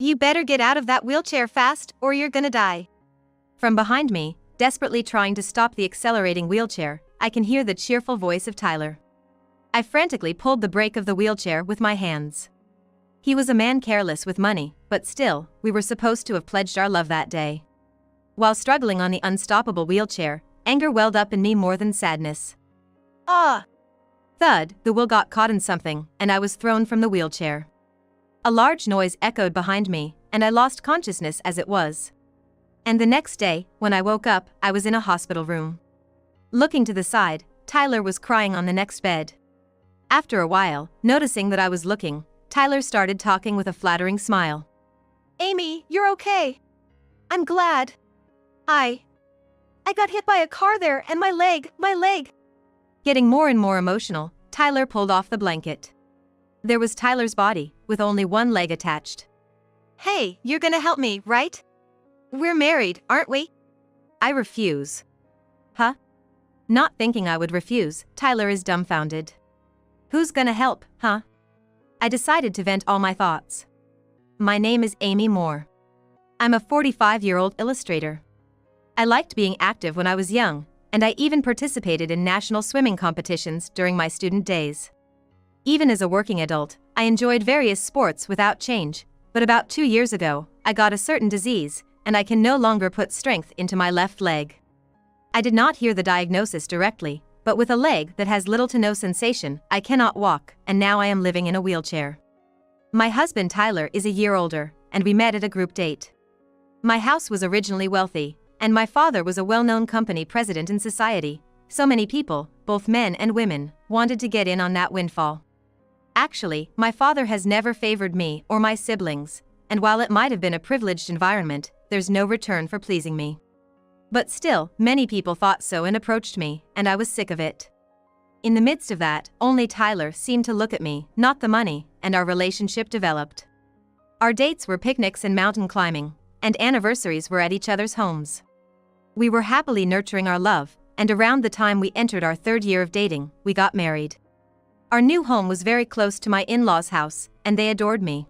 You better get out of that wheelchair fast, or you're gonna die. From behind me, desperately trying to stop the accelerating wheelchair, I can hear the cheerful voice of Tyler. I frantically pulled the brake of the wheelchair with my hands. He was a man careless with money, but still, we were supposed to have pledged our love that day. While struggling on the unstoppable wheelchair, anger welled up in me more than sadness. Ah! Thud, the wheel got caught in something, and I was thrown from the wheelchair. A large noise echoed behind me, and I lost consciousness as it was. And the next day, when I woke up, I was in a hospital room. Looking to the side, Tyler was crying on the next bed. After a while, noticing that I was looking, Tyler started talking with a flattering smile. Amy, you're okay. I'm glad. I got hit by a car there and my leg. Getting more and more emotional, Tyler pulled off the blanket. There was Tyler's body, with only one leg attached. Hey, you're gonna help me, right? We're married, aren't we? I refuse. Huh? Not thinking I would refuse, Tyler is dumbfounded. Who's gonna help, huh? I decided to vent all my thoughts. My name is Amy Moore. I'm a 45-year-old illustrator. I liked being active when I was young, and I even participated in national swimming competitions during my student days. Even as a working adult, I enjoyed various sports without change, but about 2 years ago, I got a certain disease, and I can no longer put strength into my left leg. I did not hear the diagnosis directly, but with a leg that has little to no sensation, I cannot walk, and now I am living in a wheelchair. My husband Tyler is a year older, and we met at a group date. My house was originally wealthy, and my father was a well-known company president in society, so many people, both men and women, wanted to get in on that windfall. Actually, my father has never favored me or my siblings, and while it might have been a privileged environment, there's no return for pleasing me. But still, many people thought so and approached me, and I was sick of it. In the midst of that, only Tyler seemed to look at me, not the money, and our relationship developed. Our dates were picnics and mountain climbing, and anniversaries were at each other's homes. We were happily nurturing our love, and around the time we entered our 3rd year of dating, we got married. Our new home was very close to my in-laws' house, and they adored me.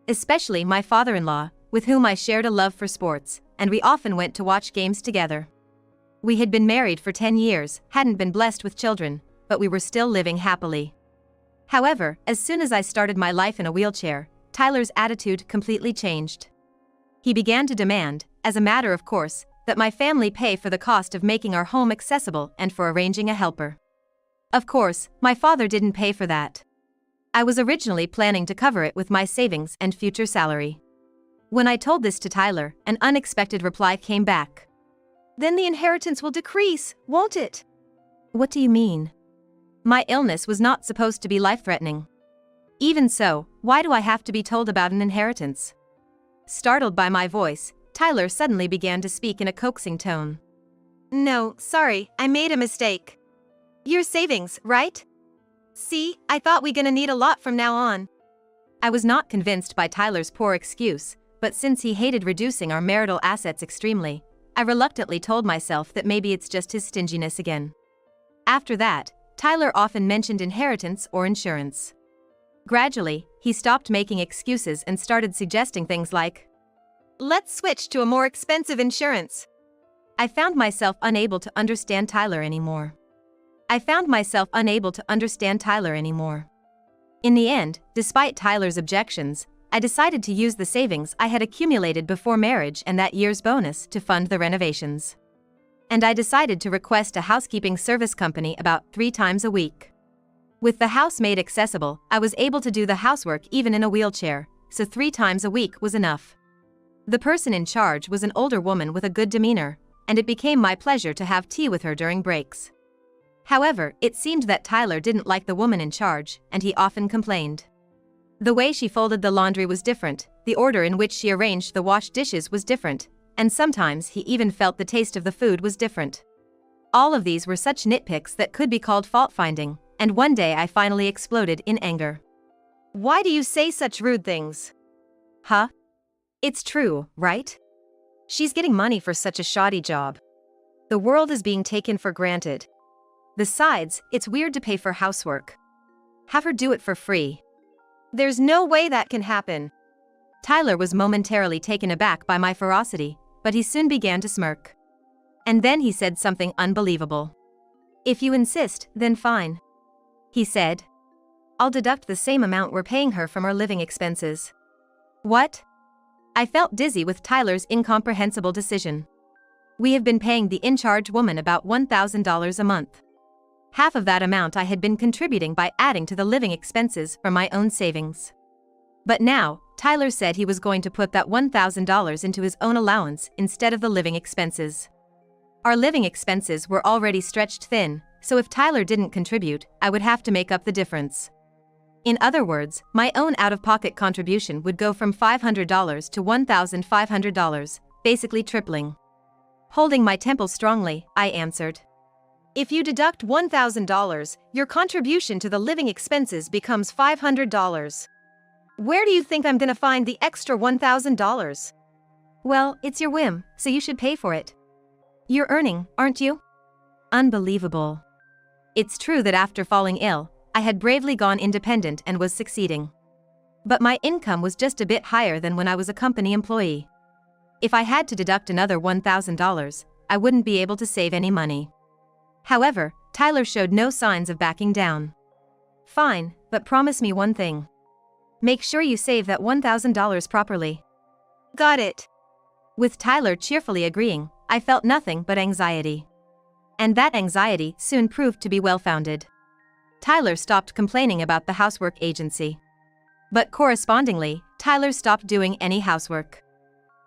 Especially my father-in-law, with whom I shared a love for sports, and we often went to watch games together. We had been married for 10 years, hadn't been blessed with children, but we were still living happily. However, as soon as I started my life in a wheelchair, Tyler's attitude completely changed. He began to demand, as a matter of course, that my family pay for the cost of making our home accessible and for arranging a helper. Of course, my father didn't pay for that. I was originally planning to cover it with my savings and future salary. When I told this to Tyler, an unexpected reply came back. Then the inheritance will decrease, won't it? What do you mean? My illness was not supposed to be life-threatening. Even so, why do I have to be told about an inheritance? Startled by my voice, Tyler suddenly began to speak in a coaxing tone. No, sorry, I made a mistake. Your savings, right? See, I thought we gonna need a lot from now on. I was not convinced by Tyler's poor excuse, but since he hated reducing our marital assets extremely, I reluctantly told myself that maybe it's just his stinginess again. After that, Tyler often mentioned inheritance or insurance. Gradually, he stopped making excuses and started suggesting things like, let's switch to a more expensive insurance. I found myself unable to understand Tyler anymore. In the end, despite Tyler's objections, I decided to use the savings I had accumulated before marriage and that year's bonus to fund the renovations. And I decided to request a housekeeping service company about 3 times a week. With the house made accessible, I was able to do the housework even in a wheelchair, so 3 times a week was enough. The person in charge was an older woman with a good demeanor, and it became my pleasure to have tea with her during breaks. However, it seemed that Tyler didn't like the woman in charge, and he often complained. The way she folded the laundry was different, the order in which she arranged the washed dishes was different, and sometimes he even felt the taste of the food was different. All of these were such nitpicks that could be called fault-finding, and one day I finally exploded in anger. Why do you say such rude things? Huh? It's true, right? She's getting money for such a shoddy job. The world is being taken for granted. Besides, it's weird to pay for housework. Have her do it for free. There's no way that can happen. Tyler was momentarily taken aback by my ferocity, but he soon began to smirk. And then he said something unbelievable. "If you insist, then fine," he said. "I'll deduct the same amount we're paying her from our living expenses." What? I felt dizzy with Tyler's incomprehensible decision. We have been paying the in-charge woman about $1,000 a month. Half of that amount I had been contributing by adding to the living expenses from my own savings. But now, Tyler said he was going to put that $1,000 into his own allowance instead of the living expenses. Our living expenses were already stretched thin, so if Tyler didn't contribute, I would have to make up the difference. In other words, my own out-of-pocket contribution would go from $500 to $1,500, basically tripling. Holding my temple strongly, I answered. "If you deduct $1,000, your contribution to the living expenses becomes $500. Where do you think I'm gonna find the extra $1,000? Well, it's your whim, so you should pay for it. You're earning, aren't you?" Unbelievable. It's true that after falling ill, I had bravely gone independent and was succeeding. But my income was just a bit higher than when I was a company employee. If I had to deduct another $1,000, I wouldn't be able to save any money. However, Tyler showed no signs of backing down. "Fine, but promise me one thing. Make sure you save that $1,000 properly." "Got it." With Tyler cheerfully agreeing, I felt nothing but anxiety. And that anxiety soon proved to be well-founded. Tyler stopped complaining about the housework agency. But correspondingly, Tyler stopped doing any housework.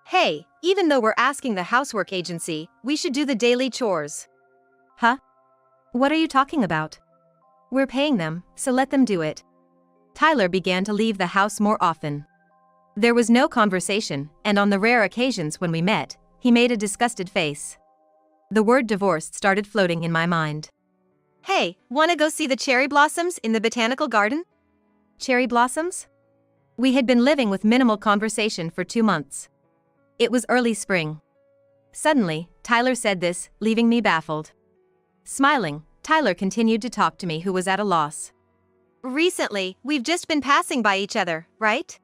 "Hey, even though we're asking the housework agency, we should do the daily chores." "Huh? What are you talking about?" "We're paying them, so let them do it." Tyler began to leave the house more often. There was no conversation, and on the rare occasions when we met, he made a disgusted face. The word divorce started floating in my mind. "Hey, wanna go see the cherry blossoms in the botanical garden?" Cherry blossoms? We had been living with minimal conversation for 2 months. It was early spring. Suddenly, Tyler said this, leaving me baffled. Smiling, Tyler continued to talk to me, who was at a loss. "Recently, we've just been passing by each other, right?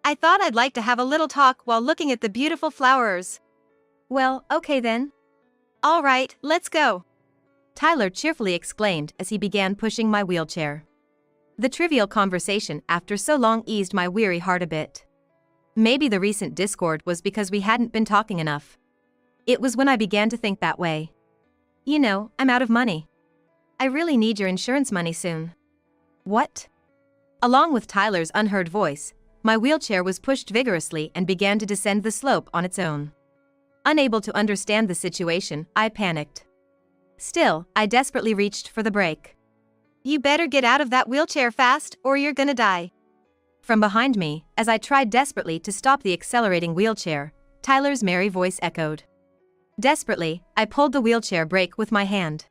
I thought I'd like to have a little talk while looking at the beautiful flowers." "Well, okay then." "All right, let's go," Tyler cheerfully exclaimed as he began pushing my wheelchair. The trivial conversation after so long eased my weary heart a bit. Maybe the recent discord was because we hadn't been talking enough. It was when I began to think that way. "You know, I'm out of money. I really need your insurance money soon." "What?" Along with Tyler's unheard voice, my wheelchair was pushed vigorously and began to descend the slope on its own. Unable to understand the situation, I panicked. Still, I desperately reached for the brake. "You better get out of that wheelchair fast, or you're gonna die." From behind me, as I tried desperately to stop the accelerating wheelchair, Tyler's merry voice echoed. Desperately, I pulled the wheelchair brake with my hand.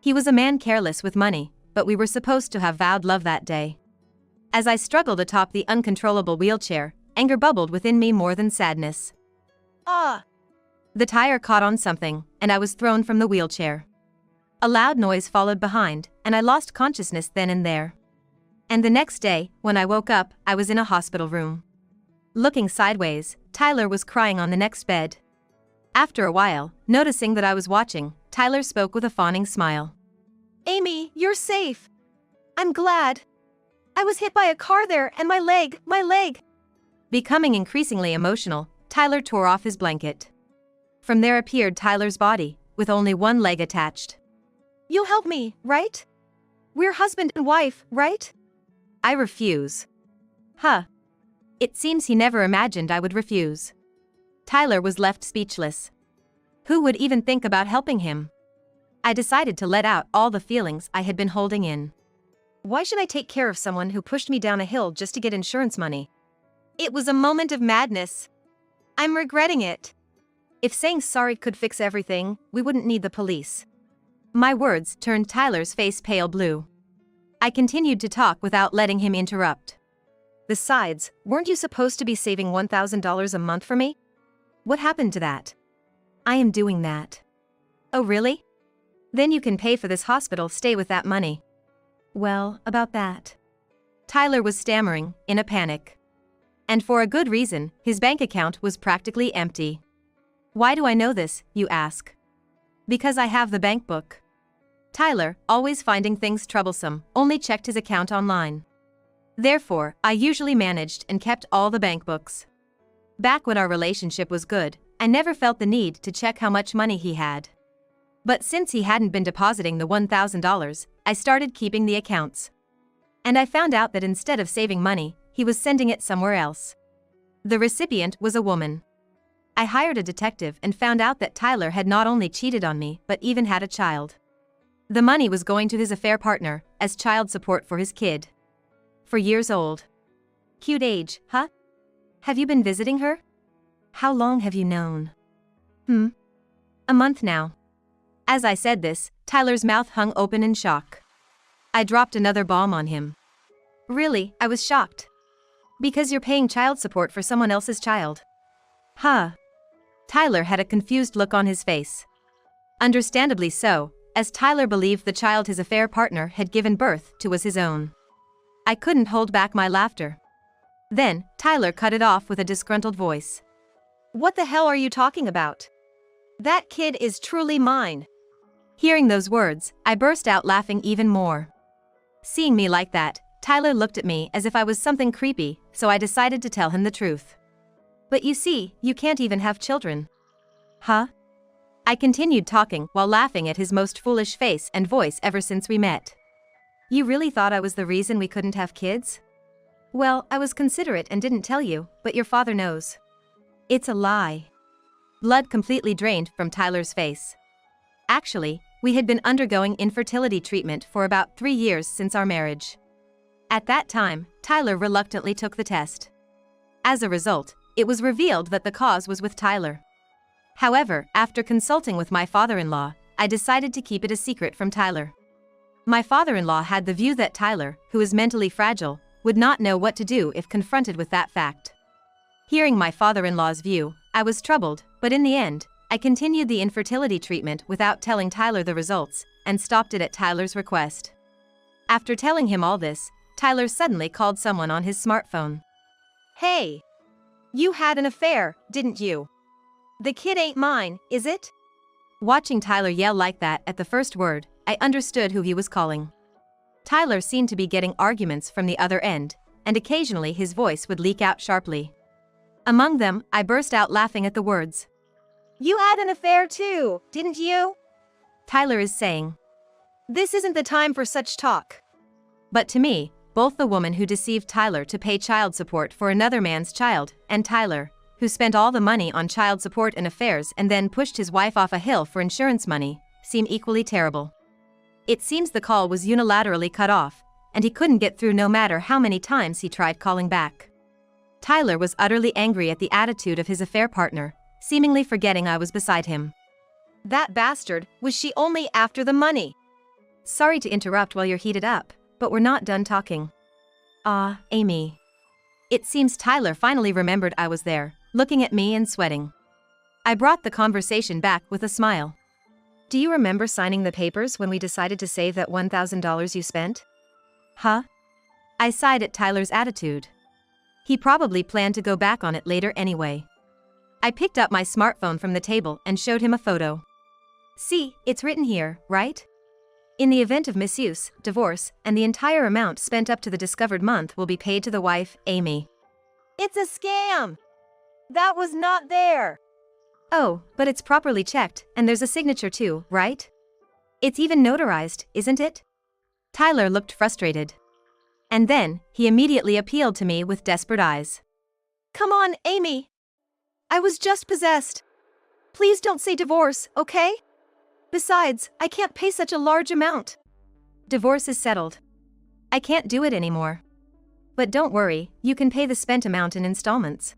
He was a man careless with money, but we were supposed to have vowed love that day. As I struggled atop the uncontrollable wheelchair, anger bubbled within me more than sadness. "Ah!" The tire caught on something, and I was thrown from the wheelchair. A loud noise followed behind, and I lost consciousness then and there. And the next day, when I woke up, I was in a hospital room. Looking sideways, Tyler was crying on the next bed. After a while, noticing that I was watching, Tyler spoke with a fawning smile. "Amy, you're safe. I'm glad. I was hit by a car there and my leg. Becoming increasingly emotional, Tyler tore off his blanket. From there appeared Tyler's body, with only one leg attached. "You'll help me, right? We're husband and wife, right?" "I refuse." "Huh. It seems he never imagined I would refuse." Tyler was left speechless. Who would even think about helping him? I decided to let out all the feelings I had been holding in. Why should I take care of someone who pushed me down a hill just to get insurance money? It was a moment of madness. I'm regretting it. If saying sorry could fix everything, we wouldn't need the police. My words turned Tyler's face pale blue. I continued to talk without letting him interrupt. "Besides, weren't you supposed to be saving $1,000 a month for me? What happened to that?" "I am doing that." "Oh really? Then you can pay for this hospital stay with that money." "Well, about that." Tyler was stammering, in a panic. And for a good reason, his bank account was practically empty. Why do I know this, you ask? Because I have the bank book. Tyler, always finding things troublesome, only checked his account online. Therefore, I usually managed and kept all the bank books. Back when our relationship was good, I never felt the need to check how much money he had. But since he hadn't been depositing the $1,000, I started keeping the accounts. And I found out that instead of saving money, he was sending it somewhere else. The recipient was a woman. I hired a detective and found out that Tyler had not only cheated on me but even had a child. The money was going to his affair partner as child support for his kid. 4 years old. Cute age, huh? Have you been visiting her? How long have you known? A month now. As I said this, Tyler's mouth hung open in shock. I dropped another bomb on him. Really, I was shocked. Because you're paying child support for someone else's child. Huh. Tyler had a confused look on his face. Understandably so, as Tyler believed the child his affair partner had given birth to was his own. I couldn't hold back my laughter. Then, Tyler cut it off with a disgruntled voice. What the hell are you talking about? That kid is truly mine. Hearing those words, I burst out laughing even more. Seeing me like that, Tyler looked at me as if I was something creepy, so I decided to tell him the truth. But you see, you can't even have children. Huh? I continued talking while laughing at his most foolish face and voice ever since we met. You really thought I was the reason we couldn't have kids? Well, I was considerate and didn't tell you, but your father knows. It's a lie. Blood completely drained from Tyler's face. Actually, we had been undergoing infertility treatment for about 3 years since our marriage. At that time, Tyler reluctantly took the test. As a result, it was revealed that the cause was with Tyler. However, after consulting with my father-in-law, I decided to keep it a secret from Tyler. My father-in-law had the view that Tyler, who is mentally fragile, would not know what to do if confronted with that fact. Hearing my father-in-law's view, I was troubled, but in the end, I continued the infertility treatment without telling Tyler the results, and stopped it at Tyler's request. After telling him all this, Tyler suddenly called someone on his smartphone. Hey! You had an affair, didn't you? The kid ain't mine, is it? Watching Tyler yell like that at the first word, I understood who he was calling. Tyler seemed to be getting arguments from the other end, and occasionally his voice would leak out sharply. Among them, I burst out laughing at the words. You had an affair too, didn't you? Tyler is saying. This isn't the time for such talk. But to me, both the woman who deceived Tyler to pay child support for another man's child, and Tyler, who spent all the money on child support and affairs and then pushed his wife off a hill for insurance money, seem equally terrible. It seems the call was unilaterally cut off, and he couldn't get through no matter how many times he tried calling back. Tyler was utterly angry at the attitude of his affair partner, seemingly forgetting I was beside him. That bastard, was she only after the money? Sorry to interrupt while you're heated up, but we're not done talking. Amy. It seems Tyler finally remembered I was there, looking at me and sweating. I brought the conversation back with a smile. Do you remember signing the papers when we decided to save that $1,000 you spent? Huh? I sighed at Tyler's attitude. He probably planned to go back on it later anyway. I picked up my smartphone from the table and showed him a photo. See, it's written here, right? In the event of misuse, divorce, and the entire amount spent up to the discovered month will be paid to the wife, Amy. It's a scam! That was not there! Oh, but it's properly checked, and there's a signature too, right? It's even notarized, isn't it? Tyler looked frustrated. And then, he immediately appealed to me with desperate eyes. Come on, Amy! I was just possessed. Please don't say divorce, okay? Besides, I can't pay such a large amount. Divorce is settled. I can't do it anymore. But don't worry, you can pay the spent amount in installments.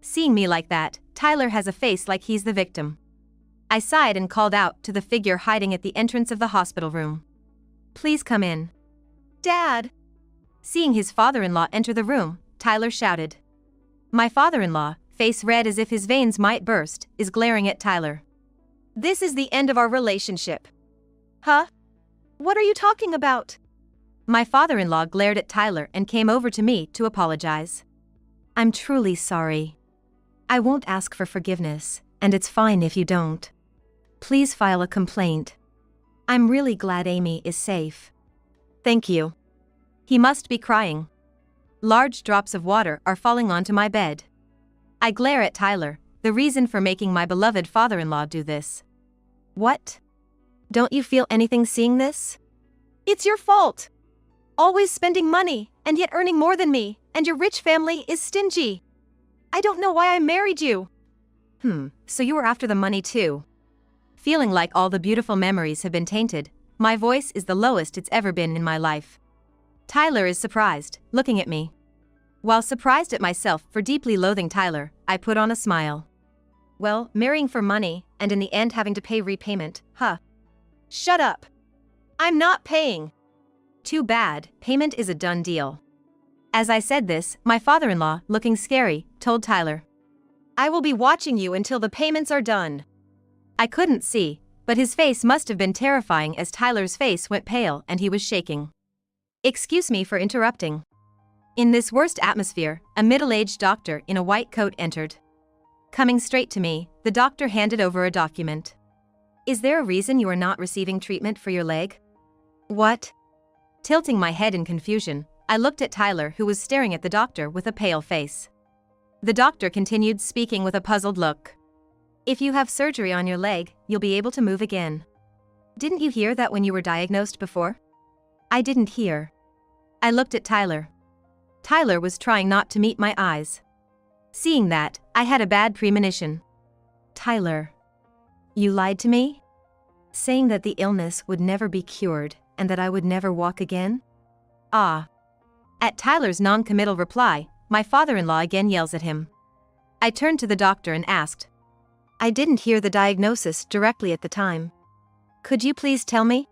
Seeing me like that, Tyler has a face like he's the victim. I sighed and called out to the figure hiding at the entrance of the hospital room. Please come in. Dad! Seeing his father-in-law enter the room, Tyler shouted. My father-in-law, face red as if his veins might burst, is glaring at Tyler. This is the end of our relationship. Huh? What are you talking about? My father-in-law glared at Tyler and came over to me to apologize. I'm truly sorry. I won't ask for forgiveness, and it's fine if you don't. Please file a complaint. I'm really glad Amy is safe. Thank you. He must be crying. Large drops of water are falling onto my bed. I glare at Tyler, the reason for making my beloved father-in-law do this. What? Don't you feel anything seeing this? It's your fault. Always spending money, and yet earning more than me, and your rich family is stingy. I don't know why I married you. So you were after the money too. Feeling like all the beautiful memories have been tainted, my voice is the lowest it's ever been in my life. Tyler is surprised, looking at me. While surprised at myself for deeply loathing Tyler, I put on a smile. Well, marrying for money, and in the end having to pay repayment, huh? Shut up. I'm not paying. Too bad, payment is a done deal. As I said this, my father-in-law, looking scary, told Tyler, I will be watching you until the payments are done. I couldn't see, but his face must have been terrifying as Tyler's face went pale and he was shaking. Excuse me for interrupting. In this worst atmosphere, a middle-aged doctor in a white coat entered. Coming straight to me, the doctor handed over a document. Is there a reason you are not receiving treatment for your leg? What? Tilting my head in confusion, I looked at Tyler, who was staring at the doctor with a pale face. The doctor continued speaking with a puzzled look. If you have surgery on your leg, you'll be able to move again. Didn't you hear that when you were diagnosed before? I didn't hear. I looked at Tyler. Tyler was trying not to meet my eyes. Seeing that, I had a bad premonition. Tyler. You lied to me? Saying that the illness would never be cured, and that I would never walk again? Ah. At Tyler's non-committal reply, my father-in-law again yells at him. I turned to the doctor and asked. I didn't hear the diagnosis directly at the time. Could you please tell me?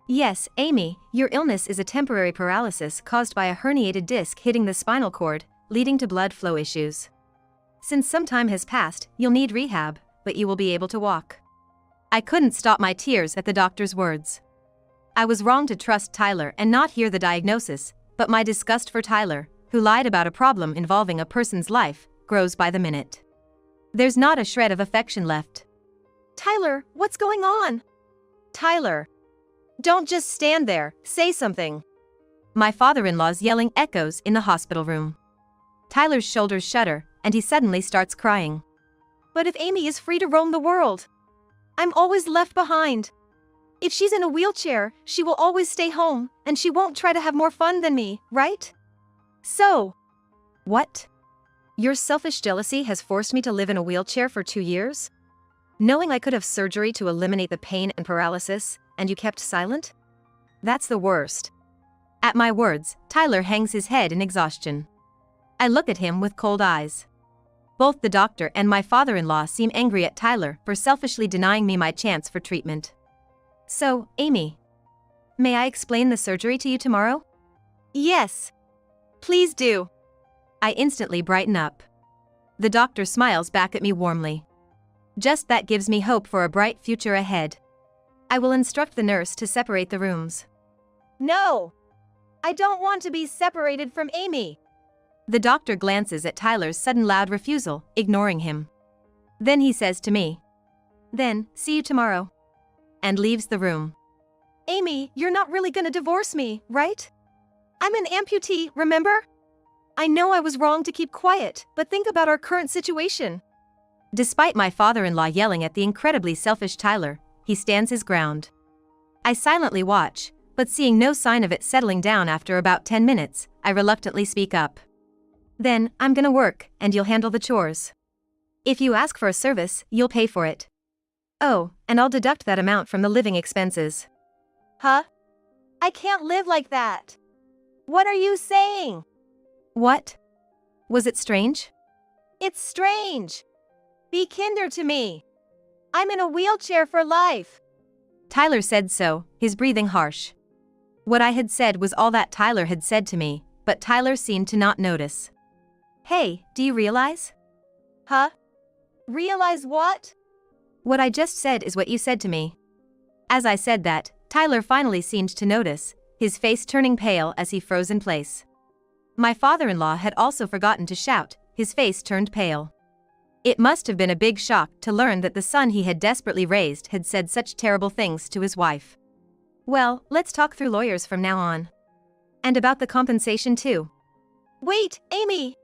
Yes, Amy, your illness is a temporary paralysis caused by a herniated disc hitting the spinal cord, leading to blood flow issues. Since some time has passed, you'll need rehab, but you will be able to walk. I couldn't stop my tears at the doctor's words. I was wrong to trust Tyler and not hear the diagnosis, but my disgust for Tyler, who lied about a problem involving a person's life, grows by the minute. There's not a shred of affection left. Tyler, what's going on? Tyler. Don't just stand there, say something. My father-in-law's yelling echoes in the hospital room. Tyler's shoulders shudder, and he suddenly starts crying. But if Amy is free to roam the world, I'm always left behind. If she's in a wheelchair, she will always stay home, and she won't try to have more fun than me, right? So. What? Your selfish jealousy has forced me to live in a wheelchair for 2 years? Knowing I could have surgery to eliminate the pain and paralysis, and you kept silent? That's the worst. At my words, Tyler hangs his head in exhaustion. I look at him with cold eyes. Both the doctor and my father-in-law seem angry at Tyler for selfishly denying me my chance for treatment. So, Amy, may I explain the surgery to you tomorrow? Yes. Please do. I instantly brighten up. The doctor smiles back at me warmly. Just that gives me hope for a bright future ahead. I will instruct the nurse to separate the rooms. No! I don't want to be separated from Amy. The doctor glances at Tyler's sudden loud refusal, ignoring him. Then he says to me, Then, see you tomorrow. And leaves the room. Amy, you're not really gonna divorce me, right? I'm an amputee, remember? I know I was wrong to keep quiet, but think about our current situation. Despite my father-in-law yelling at the incredibly selfish Tyler, he stands his ground. I silently watch, but seeing no sign of it settling down after about 10 minutes, I reluctantly speak up. Then, I'm gonna work, and you'll handle the chores. If you ask for a service, you'll pay for it. Oh, and I'll deduct that amount from the living expenses. Huh? I can't live like that. What are you saying? What? Was it strange? It's strange. Be kinder to me. I'm in a wheelchair for life. Tyler said so, his breathing harsh. What I had said was all that Tyler had said to me, but Tyler seemed to not notice. Hey, do you realize? Huh? Realize what? What I just said is what you said to me. As I said that, Tyler finally seemed to notice, his face turning pale as he froze in place. My father-in-law had also forgotten to shout, his face turned pale. It must have been a big shock to learn that the son he had desperately raised had said such terrible things to his wife. Well, let's talk through lawyers from now on. And about the compensation too. Wait, Amy!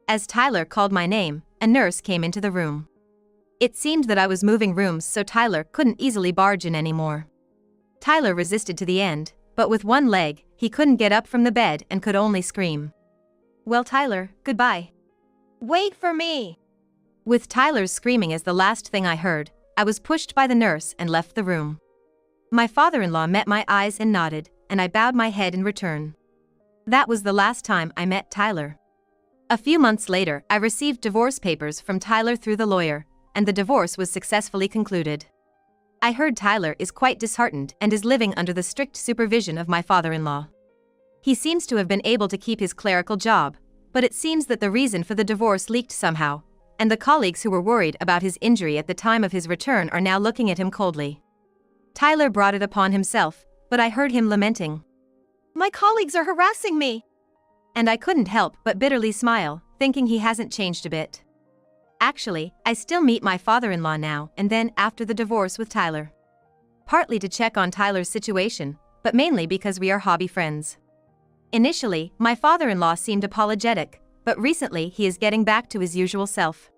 As Tyler called my name, a nurse came into the room. It seemed that I was moving rooms so Tyler couldn't easily barge in anymore. Tyler resisted to the end, but with one leg, he couldn't get up from the bed and could only scream. Well, Tyler, goodbye. Wait for me! With Tyler's screaming as the last thing I heard, I was pushed by the nurse and left the room. My father-in-law met my eyes and nodded, and I bowed my head in return. That was the last time I met Tyler. A few months later, I received divorce papers from Tyler through the lawyer, and the divorce was successfully concluded. I heard Tyler is quite disheartened and is living under the strict supervision of my father-in-law. He seems to have been able to keep his clerical job, but it seems that the reason for the divorce leaked somehow, and the colleagues who were worried about his injury at the time of his return are now looking at him coldly. Tyler brought it upon himself, but I heard him lamenting. My colleagues are harassing me! And I couldn't help but bitterly smile, thinking he hasn't changed a bit. Actually, I still meet my father-in-law now and then after the divorce with Tyler. Partly to check on Tyler's situation, but mainly because we are hobby friends. Initially, my father-in-law seemed apologetic, but recently he is getting back to his usual self.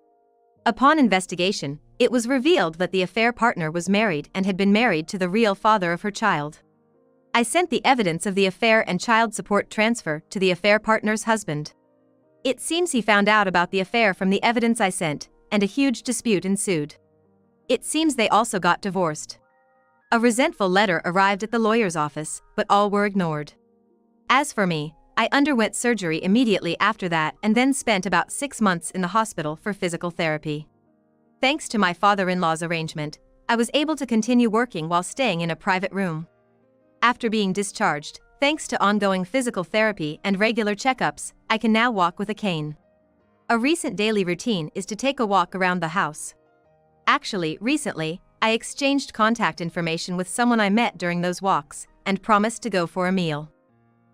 Upon investigation, it was revealed that the affair partner was married and had been married to the real father of her child. I sent the evidence of the affair and child support transfer to the affair partner's husband. It seems he found out about the affair from the evidence I sent, and a huge dispute ensued. It seems they also got divorced. A resentful letter arrived at the lawyer's office, but all were ignored. As for me, I underwent surgery immediately after that and then spent about 6 months in the hospital for physical therapy. Thanks to my father-in-law's arrangement, I was able to continue working while staying in a private room. After being discharged, thanks to ongoing physical therapy and regular checkups, I can now walk with a cane. A recent daily routine is to take a walk around the house. Actually, recently, I exchanged contact information with someone I met during those walks, and promised to go for a meal.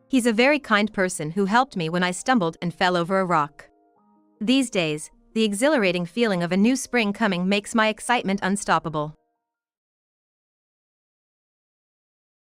He's a very kind person who helped me when I stumbled and fell over a rock. These days, the exhilarating feeling of a new spring coming makes my excitement unstoppable.